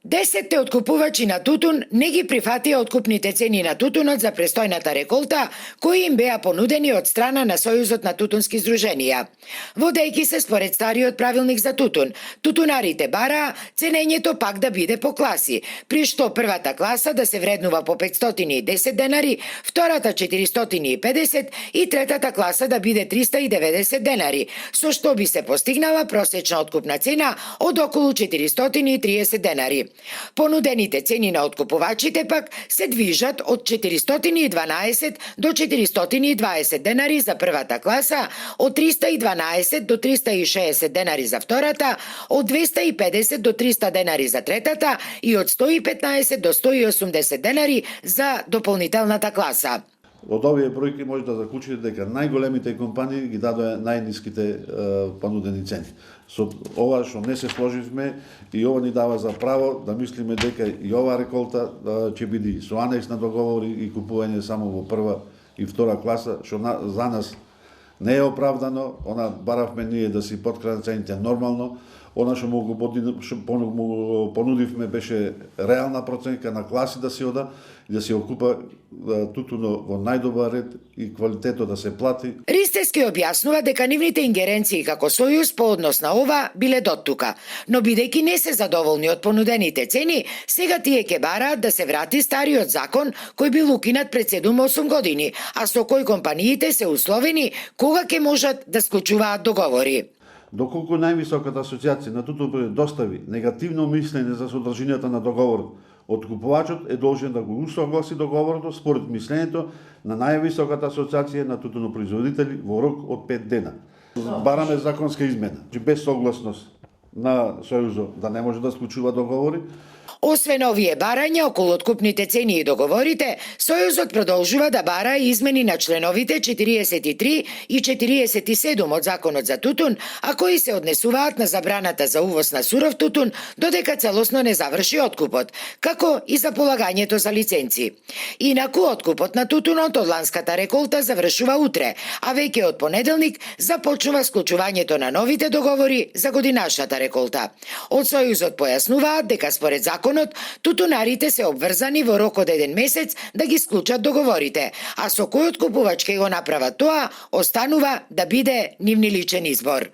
10 откупувачи на тутун не ги прифатија откупните цени на тутунот за престојната реколта, кои им беа понудени од страна на Сојузот на тутунски здруженија. Водејќи се според стариот правилник за тутун, тутунарите бараа ценењето пак да биде по класи, при што првата класа да се вреднува по 510 денари, втората 450 и третата класа да биде 390 денари, со што би се постигнала просечна откупна цена од околу 430 денари. Понудените цени на откупувачите пак се движат од 412 до 420 денари за првата класа, од 312 до 360 денари за втората, од 250 до 300 денари за третата и од 115 до 180 денари за дополнителната класа. Од овие бројки може да заклучите дека најголемите компании ги дадоа најниските понудени цени. Со ова што не се сложивме и ова ни дава за право да мислиме дека и оваа реколта ќе биде со анекс на договори и купување само во прва и втора класа, што за нас не е оправдано. Она баравме ние да си подкренат цените нормално. Она што му понудивме беше реална проценка на класи да се ода и да се окупа тутуно во најдобар ред и квалитето да се плати. Ристевски објаснува дека нивните ингеренции како Сојуз по однос на ова биле доттука, но бидејќи не се задоволни од понудените цени, сега тие ќе бараат да се врати стариот закон кој бил укинат пред 7-8 години, а со кој компаниите се условени кога ќе можат да склучуваат договори. Доколку највисоката асоциација на тутун достави негативно мислење за содржината на договорот, откупувачот е должен да го усогласи договорот според мислењето на највисоката асоциација на тутунопроизводители во рок од 5 дена. Бараме законска измена, без согласност на Сојузот да не може да склучува договори. Освен овие барања околу откупните цени и договорите, Сојузот продолжува да бара и измени на членовите 43 и 47 од Законот за тутун, а кои се однесуваат на забраната за увоз на суров тутун додека целосно не заврши откупот, како и за полагањето за лиценци. Инаку откупот на тутунот од ланската реколта завршува утре, а веќе од понеделник започнува склучувањето на новите договори за годинашната реколта. Од Сојузот појаснуваат дека според законот тутунарите се обврзани во рок од 1 месец да ги склучат договорите, а со кој откупувач ќе го направат тоа, останува да биде нивни личен избор.